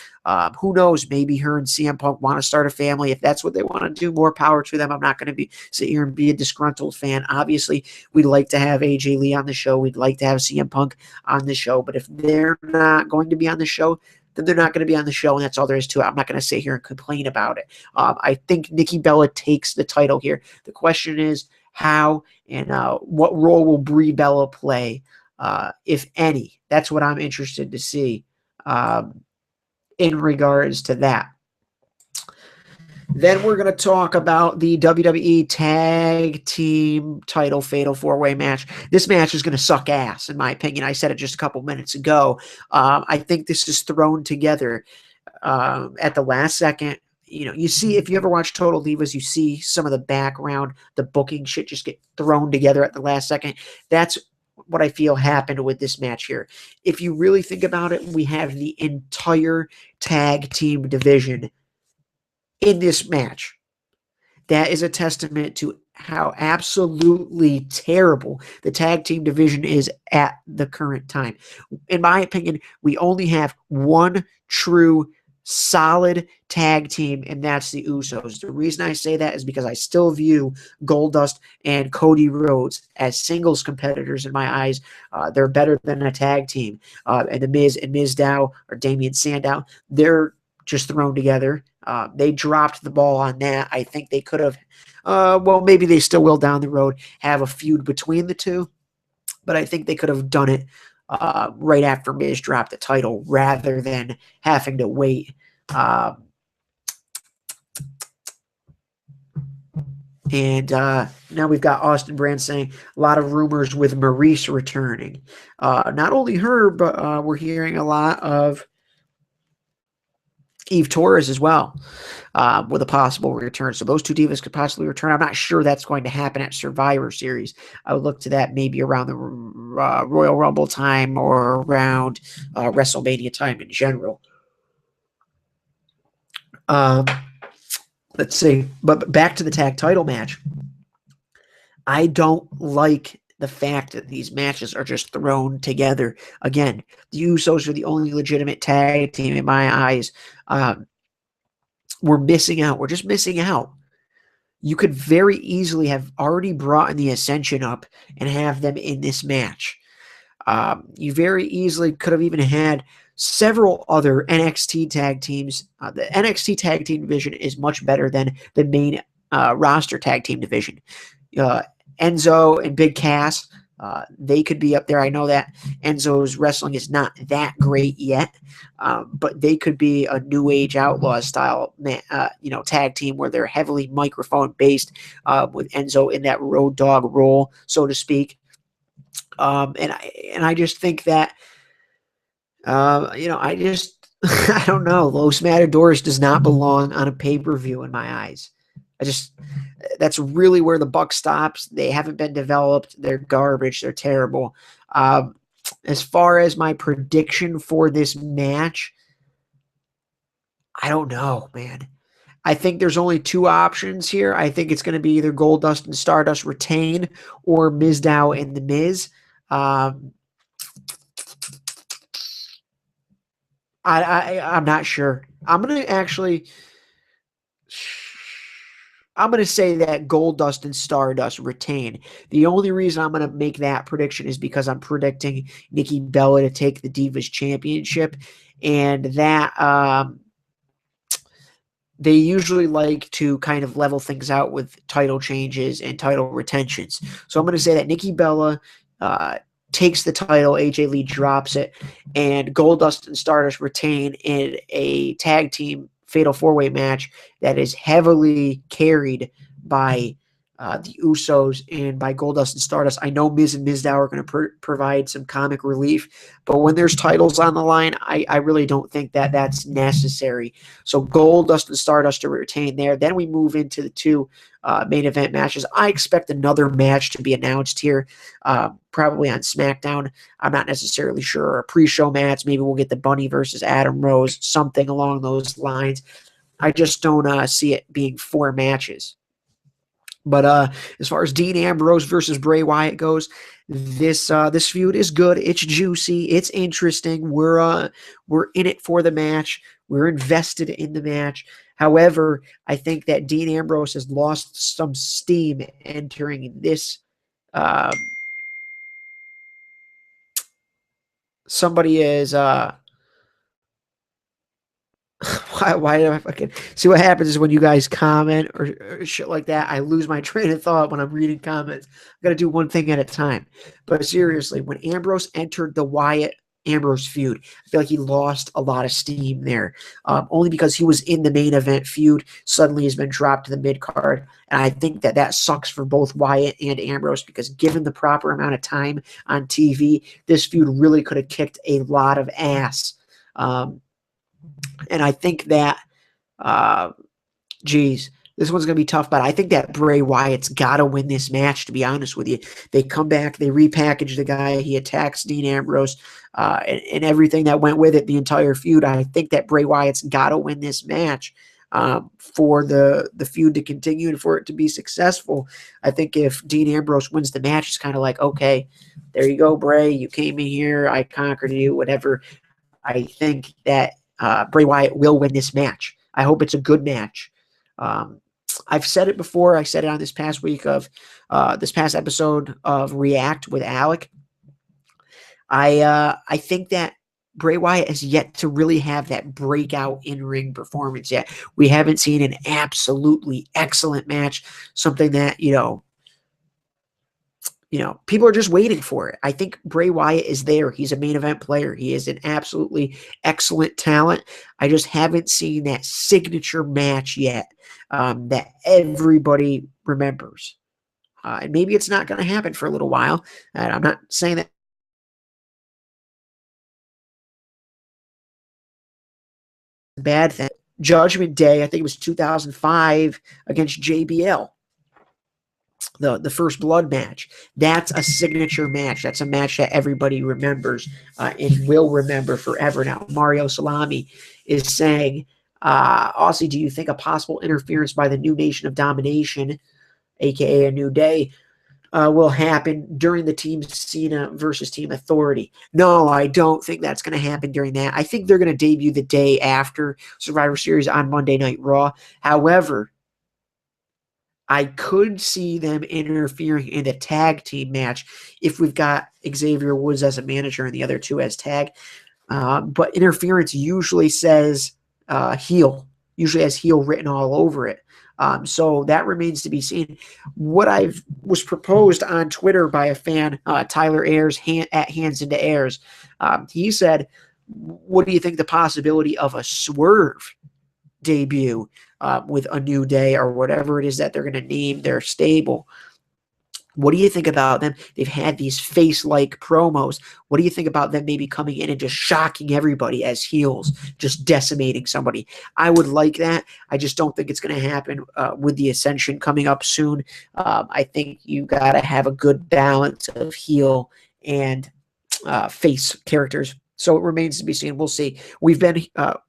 Who knows? Maybe her and CM Punk want to start a family. If that's what they want to do, more power to them. I'm not going to sit here and be a disgruntled fan. Obviously, we'd like to have AJ Lee on the show. We'd like to have CM Punk on the show. But if they're not going to be on the show, then they're not going to be on the show, and that's all there is to it. I'm not going to sit here and complain about it. I think Nikki Bella takes the title here. The question is how and what role will Brie Bella play, if any. That's what I'm interested to see in regards to that. Then we're going to talk about the WWE Tag Team Title Fatal 4-Way match. This match is going to suck ass, in my opinion. I said it just a couple minutes ago. I think this is thrown together at the last second. You know, you see, if you ever watch Total Divas, you see some of the background, the booking shit just get thrown together at the last second. That's what I feel happened with this match here. If you really think about it, we have the entire tag team division in this match. That is a testament to how absolutely terrible the tag team division is at the current time. In my opinion, we only have one true solid tag team, and that's the Usos. The reason I say that is because I still view Goldust and Cody Rhodes as singles competitors in my eyes. They're better than a tag team. And The Miz and Mizdow, or Damian Sandow, they're just thrown together. They dropped the ball on that. I think they could have, well, maybe they still will down the road, have a feud between the two, but I think they could have done it right after Miz dropped the title rather than having to wait. And now we've got Austin Brand saying a lot of rumors with Maurice returning. Not only her, but we're hearing a lot of Eve Torres as well, with a possible return. So those two divas could possibly return. I'm not sure that's going to happen at Survivor Series. I would look to that maybe around the Royal Rumble time or around WrestleMania time in general. Let's see. But back to the tag title match. I don't like the fact that these matches are just thrown together. Again, the Usos are the only legitimate tag team in my eyes. We're missing out. We're just missing out. You could very easily have already brought in the Ascension up and have them in this match. You very easily could have even had several other NXT tag teams. The NXT tag team division is much better than the main roster tag team division. Enzo and Big Cass, they could be up there. I know that Enzo's wrestling is not that great yet, but they could be a New Age Outlaw style, tag team where they're heavily microphone based, with Enzo in that road dog role, so to speak. And I just think that, I don't know. Los Matadores does not belong on a pay-per-view in my eyes. That's really where the buck stops. They haven't been developed. They're garbage. They're terrible. As far as my prediction for this match, I don't know, man. I think there's only two options here. I think it's going to be either Goldust and Stardust retain or Mizdow and The Miz. I'm not sure. I'm going to say that Goldust and Stardust retain. The only reason I'm going to make that prediction is because I'm predicting Nikki Bella to take the Divas Championship, and that they usually like to kind of level things out with title changes and title retentions. So I'm going to say that Nikki Bella takes the title, AJ Lee drops it, and Goldust and Stardust retain in a tag team fatal 4-way match that is heavily carried by the Usos and by Goldust and Stardust. I know Miz and Mizdow are going to provide some comic relief, but when there's titles on the line, I really don't think that that's necessary. So Goldust and Stardust to retain there. Then we move into the two main event matches. I expect another match to be announced here, probably on SmackDown. I'm not necessarily sure. A pre-show match. Maybe we'll get the Bunny versus Adam Rose, something along those lines. I just don't see it being 4 matches. But as far as Dean Ambrose versus Bray Wyatt goes, this feud is good. It's juicy. It's interesting. We're in it for the match. We're invested in the match. However, I think that Dean Ambrose has lost some steam entering this. Uh, somebody is why do I fucking see what happens is when you guys comment or shit like that, I lose my train of thought when I'm reading comments. I gotta do one thing at a time. But seriously, when Ambrose entered the Wyatt Ambrose feud, I feel like he lost a lot of steam there. Only because he was in the main event feud, suddenly he's been dropped to the mid card, and I think that that sucks for both Wyatt and Ambrose because given the proper amount of time on TV, this feud really could have kicked a lot of ass. And I think that, geez, this one's going to be tough, but I think that Bray Wyatt's got to win this match, to be honest with you. They come back, they repackage the guy, he attacks Dean Ambrose, and everything that went with it, the entire feud. I think that Bray Wyatt's got to win this match for the feud to continue and for it to be successful. I think if Dean Ambrose wins the match, it's kind of like, okay, there you go, Bray, you came in here, I conquered you, whatever. I think that Bray Wyatt will win this match. I hope it's a good match. I've said it before. I said it on this past week of this past episode of React with Alec. I think that Bray Wyatt has yet to really have that breakout in-ring performance yet. We haven't seen an absolutely excellent match, something that, people are just waiting for it. I think Bray Wyatt is there. He's a main event player. He is an absolutely excellent talent. I just haven't seen that signature match yet that everybody remembers. And maybe it's not going to happen for a little while. And I'm not saying that it's a bad thing. Judgment Day, I think it was 2005 against JBL. The first blood match. That's a signature match. That's a match that everybody remembers and will remember forever. Now, Mario Salami is saying, AuSSy, do you think a possible interference by the New Nation of Domination, aka a New Day, will happen during the Team Cena versus Team Authority? No, I don't think that's going to happen during that. I think they're going to debut the day after Survivor Series on Monday Night Raw. However, I could see them interfering in a tag team match if we've got Xavier Woods as a manager and the other two as tag. But interference usually says heel, usually has heel written all over it. So that remains to be seen. What was proposed on Twitter by a fan, Tyler Ayers, at Hands into Ayers, he said, what do you think the possibility of a swerve debut with a New Day or whatever it is that they're going to name their stable? What do you think about them? They've had these face-like promos. What do you think about them maybe coming in and just shocking everybody as heels, just decimating somebody? I would like that. I just don't think it's going to happen with the Ascension coming up soon. I think you got to have a good balance of heel and face characters. So it remains to be seen. We'll see.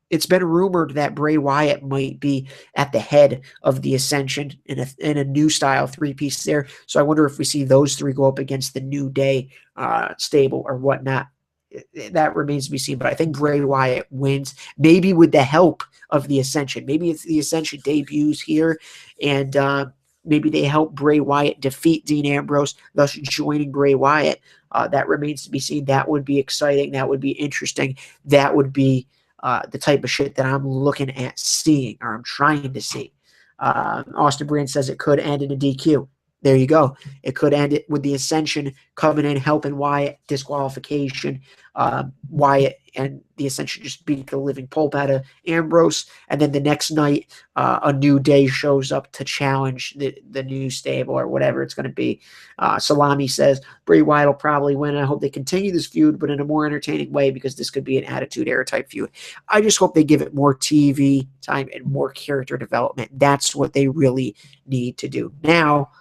It's been rumored that Bray Wyatt might be at the head of the Ascension in a new style three-piece there. So I wonder if we see those three go up against the New Day stable or whatnot. That remains to be seen. But I think Bray Wyatt wins, maybe with the help of the Ascension. Maybe if the Ascension debuts here and maybe they help Bray Wyatt defeat Dean Ambrose, thus joining Bray Wyatt. That remains to be seen. That would be exciting. That would be interesting. That would be the type of shit that I'm looking at seeing or I'm trying to see. Austin Brand says it could end in a DQ. There you go. It could end it with the Ascension coming in, helping Wyatt, disqualification. Wyatt and the Ascension just beat the living pulp out of Ambrose. And then the next night, a New Day shows up to challenge the new stable or whatever it's going to be. Salami says Bray Wyatt will probably win. I hope they continue this feud, but in a more entertaining way because this could be an Attitude Era type feud. I just hope they give it more TV time and more character development. That's what they really need to do. Now,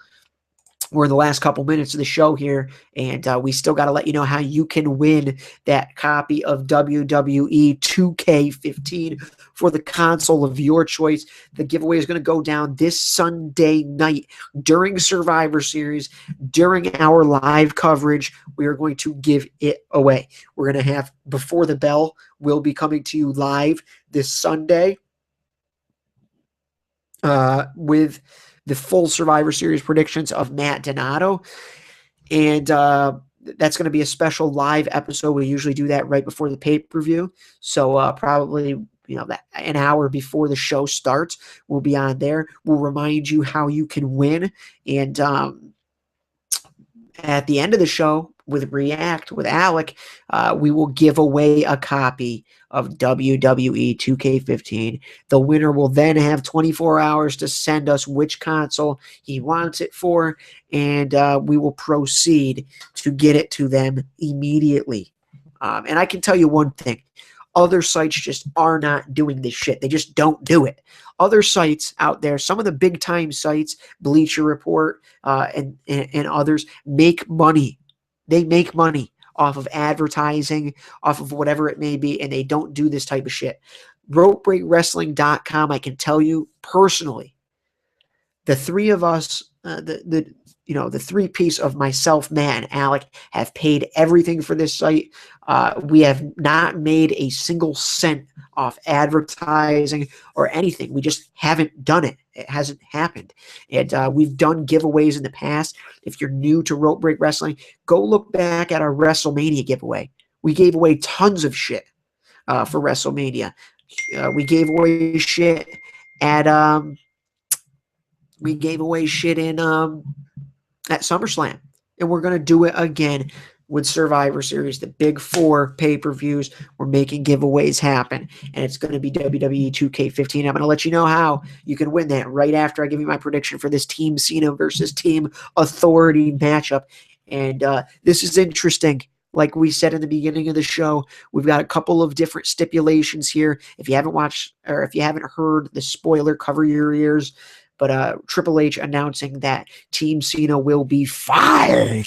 we're in the last couple minutes of the show here, and we still got to let you know how you can win that copy of WWE 2K15 for the console of your choice. The giveaway is going to go down this Sunday night during Survivor Series, during our live coverage. We are going to give it away. We're going to have Before the Bell will be coming to you live this Sunday with the full Survivor Series predictions of Matt Donato. And that's going to be a special live episode. We usually do that right before the pay-per-view. So probably, that an hour before the show starts, we'll be on there. We'll remind you how you can win. And at the end of the show, with React, with Alec, we will give away a copy of WWE 2K15. The winner will then have 24 hours to send us which console he wants it for, and we will proceed to get it to them immediately. And I can tell you one thing. Other sites just are not doing this shit. They just don't do it. Other sites out there, some of the big time sites, Bleacher Report and others, make money. They make money off of advertising, off of whatever it may be, and they don't do this type of shit. RopeBreakWrestling.com, I can tell you personally, the three of us, the three-piece of myself, Matt, and Alec have paid everything for this site. We have not made a single cent off advertising or anything. We just haven't done it. It hasn't happened. And we've done giveaways in the past. If you're new to Rope Break Wrestling, go look back at our WrestleMania giveaway. We gave away tons of shit for WrestleMania. We gave away shit at we gave away shit in at SummerSlam, and we're going to do it again with Survivor Series, the big 4 pay-per-views. We're making giveaways happen, and it's going to be WWE 2K15. I'm going to let you know how you can win that right after I give you my prediction for this Team Cena versus Team Authority matchup. And this is interesting. Like we said in the beginning of the show, we've got a couple of different stipulations here. If you haven't watched or if you haven't heard the spoiler, cover your ears. But Triple H announcing that Team Cena will be fired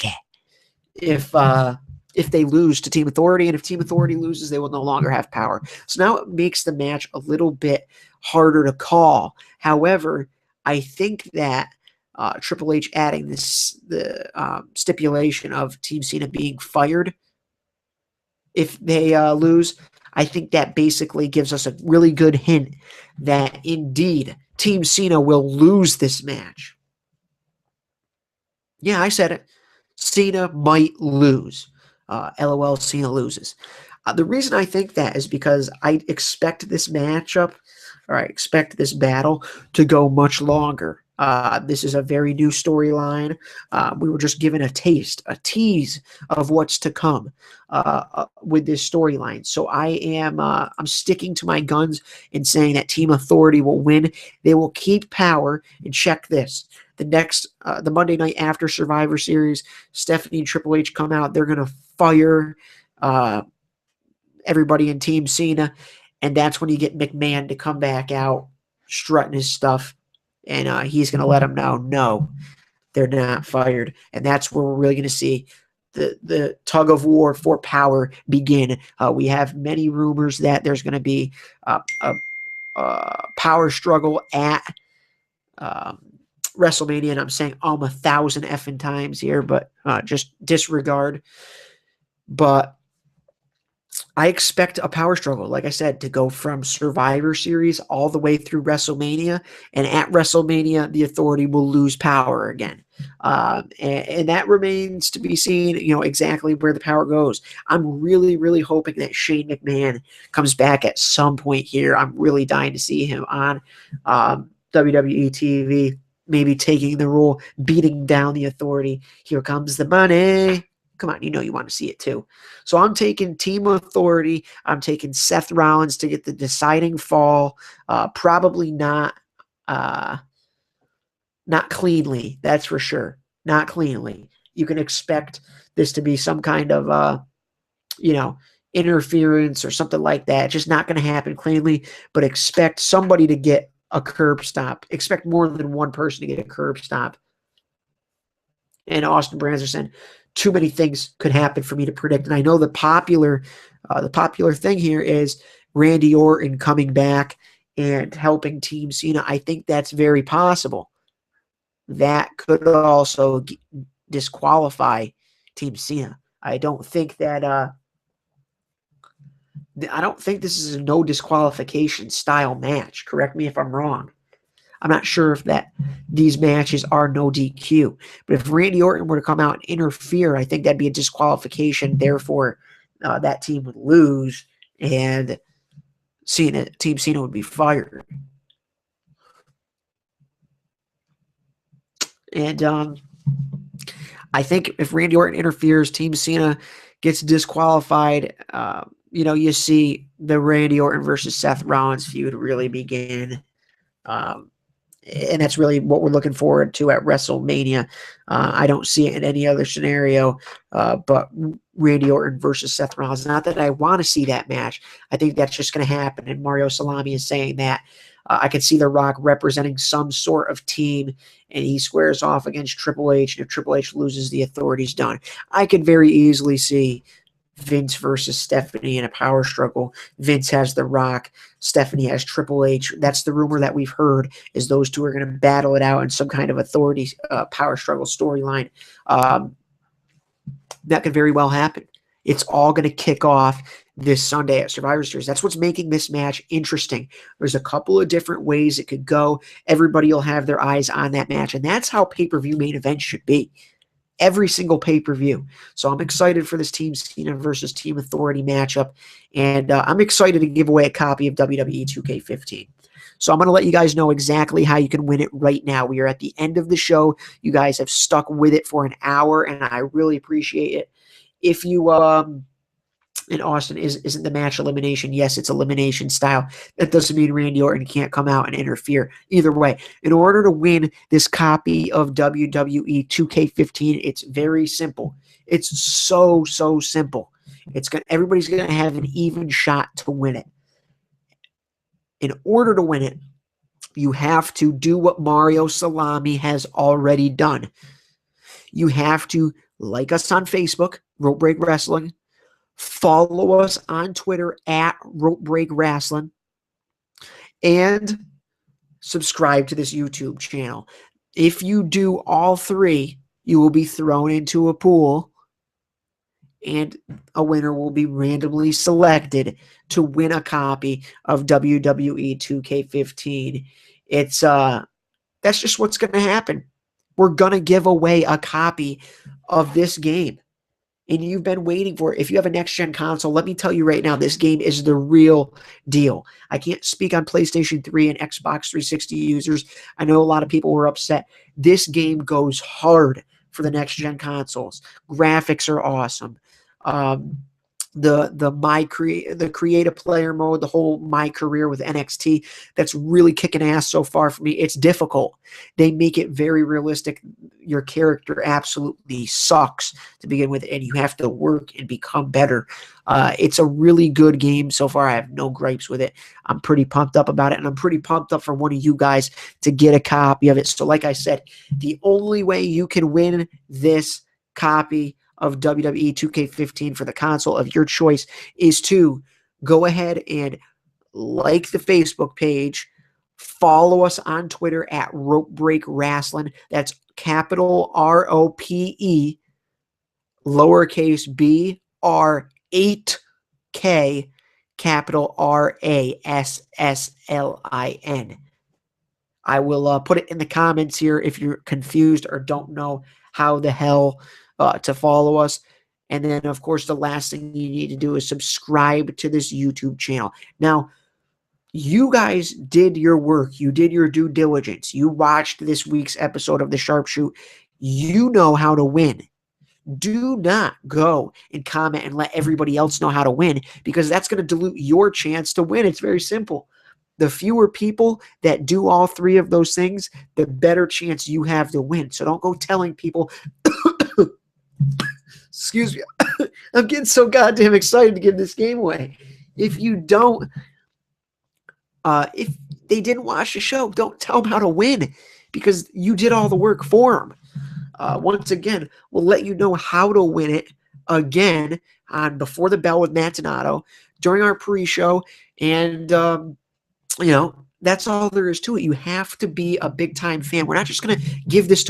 if they lose to Team Authority, and if Team Authority loses, they will no longer have power. So now it makes the match a little bit harder to call. However, I think that Triple H adding the stipulation of Team Cena being fired if they lose, I think that basically gives us a really good hint that indeed Team Cena will lose this match. Yeah, I said it. Cena might lose. LOL, Cena loses. The reason I think that is because I expect this matchup, or I expect this battle to go much longer. This is a very new storyline. We were just given a tease of what's to come with this storyline. So I'm sticking to my guns in saying that Team Authority will win. They will keep power. And check this. The Monday night after Survivor Series, Stephanie and Triple H come out. They're going to fire everybody in Team Cena. And that's when you get McMahon to come back out, strutting his stuff. And he's going to let them know, no, they're not fired. And that's where we're really going to see the tug of war for power begin. We have many rumors that there's going to be a power struggle at WrestleMania. And I'm saying 1,000 effing times here, but just disregard. But I expect a power struggle, like I said, to go from Survivor Series all the way through WrestleMania. And at WrestleMania, the Authority will lose power again. And that remains to be seen, exactly where the power goes. I'm really, really hoping that Shane McMahon comes back at some point here. I'm really dying to see him on WWE TV, maybe taking the role, beating down the Authority. Here comes the money. Come on, you want to see it too. So I'm taking Team Authority. I'm taking Seth Rollins to get the deciding fall. Probably not cleanly, that's for sure. Not cleanly. You can expect this to be some kind of, interference or something like that. It's just not going to happen cleanly, but expect somebody to get a curb stop. Expect more than one person to get a curb stop. and Austin Branderson. Too many things could happen for me to predict. And I know the popular thing here is Randy Orton coming back and helping Team Cena. I think that's very possible. That could also disqualify Team Cena. I don't think this is a no disqualification style match. Correct me if I'm wrong. I'm not sure if these matches are no DQ. But if Randy Orton were to come out and interfere, I think that'd be a disqualification. Therefore, that team would lose, and Team Cena would be fired. And I think if Randy Orton interferes, Team Cena gets disqualified. You see the Randy Orton versus Seth Rollins feud really begin. And that's really what we're looking forward to at WrestleMania. I don't see it in any other scenario but Randy Orton versus Seth Rollins. Not that I want to see that match. I think that's just going to happen, and Mario Salami is saying that. I could see The Rock representing some sort of team, and he squares off against Triple H, and if Triple H loses, the authority's done. I could very easily see Vince versus Stephanie in a power struggle. Vince has The Rock. Stephanie has Triple H. That's the rumor that we've heard, is those two are going to battle it out in some kind of authority power struggle storyline. That could very well happen. It's all going to kick off this Sunday at Survivor Series. That's what's making this match interesting. There's a couple of different ways it could go. Everybody will have their eyes on that match, and that's how pay-per-view main events should be. Every single pay-per-view. So I'm excited for this Team Cena versus Team Authority matchup, and I'm excited to give away a copy of WWE 2K15. So I'm going to let you guys know exactly how you can win it right now. We are at the end of the show. You guys have stuck with it for an hour, and I really appreciate it. If you in Austin, isn't the match elimination? Yes, it's elimination style. That doesn't mean Randy Orton can't come out and interfere. Either way, in order to win this copy of WWE 2K15, it's very simple. It's so simple. Everybody's gonna have an even shot to win it. In order to win it, you have to do what Mario Salami has already done. You have to like us on Facebook, Rope Break Wrestling. Follow us on Twitter at Rope Break Wrestling. And subscribe to this YouTube channel. If you do all three, you will be thrown into a pool, and a winner will be randomly selected to win a copy of WWE 2K15. That's just what's going to happen. We're going to give away a copy of this game, and you've been waiting for it. If you have a next-gen console, let me tell you right now, this game is the real deal. I can't speak on PlayStation 3 and Xbox 360 users. I know a lot of people were upset. This game goes hard for the next-gen consoles. Graphics are awesome. The create a player mode, the whole My Career with NXT, that's really kicking ass so far for me. It's difficult. They make it very realistic. Your character absolutely sucks to begin with, and you have to work and become better. It's a really good game so far. I have no gripes with it. I'm pretty pumped up about it, and I'm pretty pumped up for one of you guys to get a copy of it. So like I said, the only way you can win this copy of WWE 2K15 for the console of your choice is to go ahead and like the Facebook page, follow us on Twitter at Rope Break Wrestling. That's capital ROPE, lowercase BR8K, capital RASSLIN. I will put it in the comments here if you're confused or don't know how the hell to follow us. And then, of course, the last thing you need to do is subscribe to this YouTube channel. Now, you guys did your work. You did your due diligence. You watched this week's episode of The Sharpshoot. You know how to win. Do not go and comment and let everybody else know how to win, because that's going to dilute your chance to win. It's very simple. The fewer people that do all three of those things, the better chance you have to win. So don't go telling people excuse me. I'm getting so goddamn excited to give this game away. If you don't, if they didn't watch the show, don't tell them how to win, because you did all the work for them. Once again, we'll let you know how to win it again on Before the Bell with Matt Donato during our pre-show. And, that's all there is to it. You have to be a big-time fan. We're not just going to give this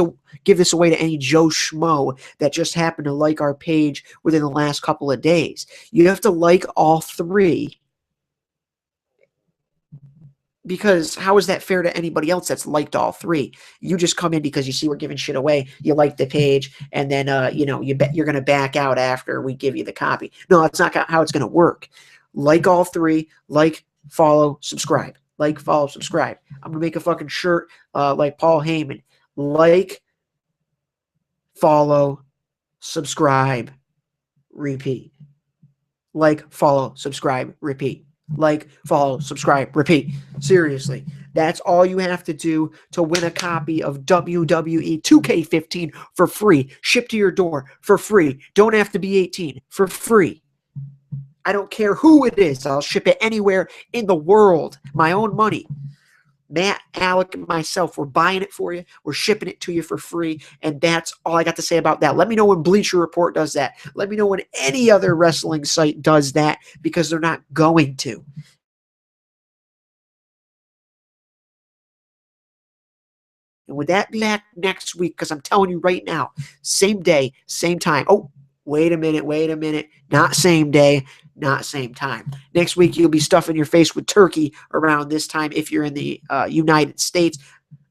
away to any Joe Schmo that just happened to like our page within the last couple of days. You have to like all three, because how is that fair to anybody else that's liked all three? You just come in because you see we're giving shit away, you like the page, and then you're going to back out after we give you the copy. No, that's not how it's going to work. Like all three, like, follow, subscribe. Like, follow, subscribe. I'm going to make a fucking shirt like Paul Heyman. Like, follow, subscribe, repeat. Like, follow, subscribe, repeat. Like, follow, subscribe, repeat. Seriously, that's all you have to do to win a copy of WWE 2K15 for free. Shipped to your door for free. Don't have to be 18. For free. I don't care who it is. I'll ship it anywhere in the world. My own money. Matt, Alec, and myself, we're buying it for you. We're shipping it to you for free. And that's all I got to say about that. Let me know when Bleacher Report does that. Let me know when any other wrestling site does that, because they're not going to. And with that, be back next week, because I'm telling you right now, same day, same time. Oh, wait a minute. Not same day, not same time. Next week, you'll be stuffing your face with turkey around this time if you're in the United States.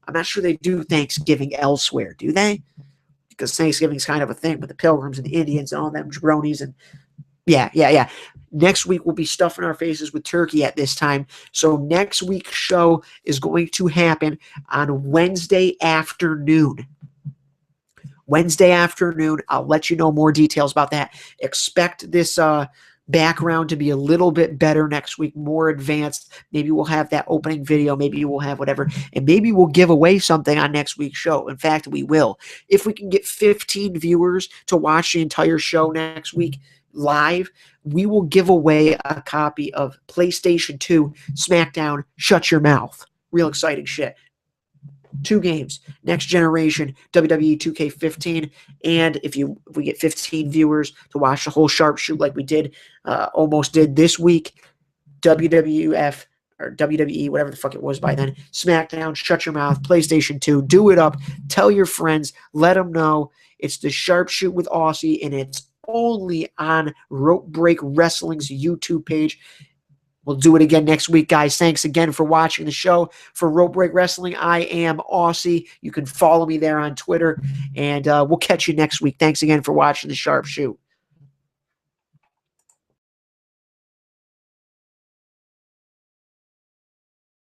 I'm not sure they do Thanksgiving elsewhere, do they? Because Thanksgiving's kind of a thing with the Pilgrims and the Indians and all them jabronis. And yeah. Next week, we'll be stuffing our faces with turkey at this time. So next week's show is going to happen on Wednesday afternoon. I'll let you know more details about that. Expect this background to be a little bit better next week, more advanced. Maybe we'll have that opening video. Maybe we'll have whatever. And maybe we'll give away something on next week's show. In fact, we will. If we can get 15 viewers to watch the entire show next week live, we will give away a copy of PlayStation 2 SmackDown Shut Your Mouth. Real exciting shit. 2 games, Next Generation, WWE 2K15, and if we get 15 viewers to watch the whole sharpshoot like we almost did this week, WWF or WWE, whatever the fuck it was by then, SmackDown, Shut Your Mouth, PlayStation 2, do it up, tell your friends, let them know it's the Sharpshoot with AuSSy, and it's only on Rope Break Wrestling's YouTube page. We'll do it again next week, guys. Thanks again for watching the show. For Rope Break Wrestling, I am AuSSy. You can follow me there on Twitter, and we'll catch you next week. Thanks again for watching the Sharpshoot.